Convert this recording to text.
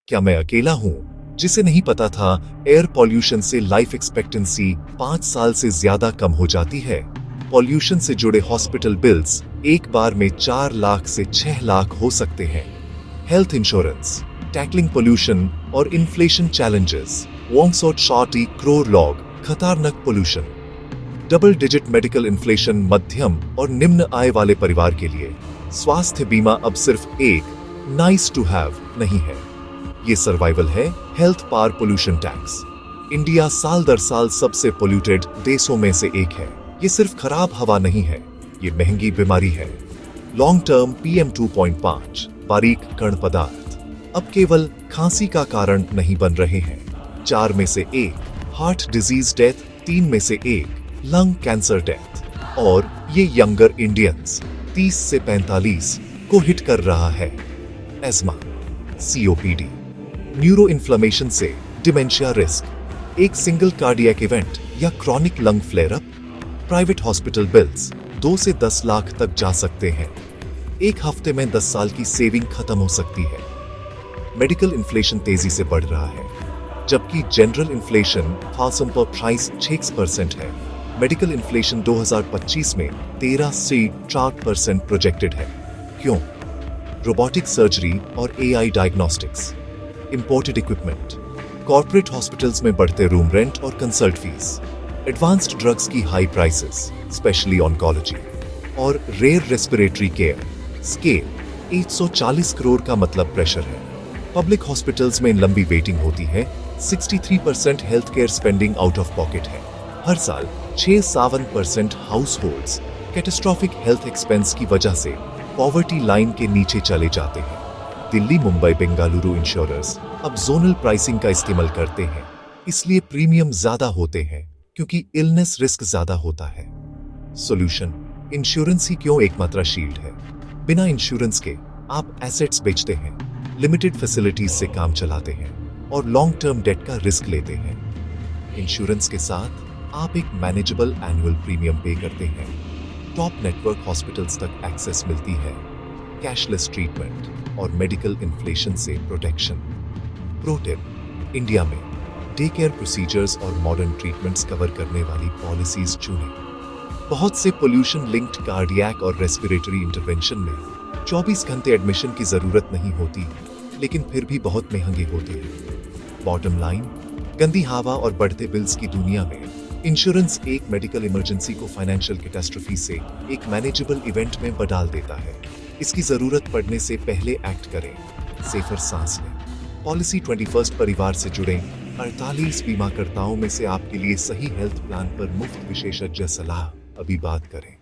क्या मैं अकेला हूँ जिसे नहीं पता था एयर पॉल्यूशन से लाइफ एक्सपेक्टेंसी 5 साल से ज्यादा कम हो जाती है? पॉल्यूशन से जुड़े हॉस्पिटल बिल्स एक बार में 4 लाख से 6 लाख हो सकते हैं। हेल्थ इंश्योरेंस, टैकलिंग पोल्यूशन और इन्फ्लेशन चैलेंजेस, 140 करोड़ लोग, खतरनाक pollution. Double digit medical inflation मध्यम और निम्न आय वाले परिवार के लिए। स्वास्थ्य बीमा अब सिर्फ एक नाइस टू हैव नहीं है, ये सर्वाइवल है। हेल्थ पार पोल्यूशन टैक्स। इंडिया साल दर साल सबसे पोल्यूटेड देशों में से एक है। ये सिर्फ खराब हवा नहीं है, ये महंगी बीमारी है। लॉन्ग टर्म PM 2.5 बारीक कण पदार्थ अब केवल खांसी का कारण नहीं बन रहे हैं। 4 में से 1 हार्ट डिजीज डेथ, 3 में से 1 लंग कैंसर डेथ। और ये यंगर इंडियंस 30 से 45 को हिट कर रहा है। एस्मा, COPD, न्यूरो इन्फ्लेमेशन से डिमेंशिया रिस्क, एक सिंगल कार्डियक इवेंट या chronic lung flare up. Private hospital bills 2 से 10 लाख तक जा सकते हैं। एक हफ्ते में 10 साल की सेविंग खत्म हो सकती है। मेडिकल इन्फ्लेशन तेजी से बढ़ रहा है, जबकि जनरल इन्फ्लेशन फासम पर प्राइस 6% है। मेडिकल इन्फ्लेशन 2025 में 13 से 4% प्रोजेक्टेड है। क्यों? रोबोटिक सर्जरी और AI diagnostics, imported equipment, corporate hospitals में बढ़ते रूम रेंट और कंसल्ट फीस, एडवांस्ड ड्रग्स की हाई प्राइसेस, स्पेशली ऑन्कोलॉजी, और rare respiratory care. Scale 140 crore का मतलब प्रेशर है। पब्लिक हॉस्पिटल्स में लंबी वेटिंग होती है। 63% health care spending out of pocket है। हर साल 6-7% house holds catastrophic health expense की वजह से पॉवर्टी लाइन के नीचे चले जाते हैं। दिल्ली, मुंबई, बेंगलुरु इंश्योरर्स अब जोनल प्राइसिंग का इस्तेमाल करते हैं, इसलिए प्रीमियम ज्यादा होते हैं क्योंकि इलनेस रिस्क ज्यादा होता है। सॉल्यूशन, इंश्योरेंस ही क्यों एकमात्र शील्ड है। बिना इंश्योरेंस के आप एसेट्स बेचते हैं, लिमिटेड फैसिलिटीज से काम चलाते हैं और लॉन्ग टर्म डेट का रिस्क लेते हैं। इंश्योरेंस के साथ आप एक मैनेजेबल एनुअल प्रीमियम पे करते हैं, टॉप नेटवर्क हॉस्पिटल्स तक एक्सेस मिलती है, कैशलेस ट्रीटमेंट और मेडिकल इन्फ्लेशन से प्रोटेक्शन। प्रो टिप, इंडिया में डे केयर प्रोसीजर्स और मॉडर्न ट्रीटमेंट्स कवर करने वाली पॉलिसीज चुनें। बहुत से पोल्यूशन लिंक्ड कार्डियक और रेस्पिरेटरी इंटरवेंशन में 24 घंटे एडमिशन की जरूरत नहीं होती, लेकिन फिर भी बहुत महंगे होते हैं। बॉटम लाइन, गंदी हवा और बढ़ते बिल्स की दुनिया में इंश्योरेंस एक मेडिकल इमरजेंसी को फाइनेंशियल कैटास्ट्रोफी से एक मैनेजेबल इवेंट में बदल देता है। इसकी जरूरत पड़ने से पहले एक्ट करें, सेफर सांस लें। पॉलिसी 21 परिवार से जुड़े 48 बीमाकर्ताओं में से आपके लिए सही हेल्थ प्लान पर मुफ्त विशेषज्ञ सलाह अभी बात करें।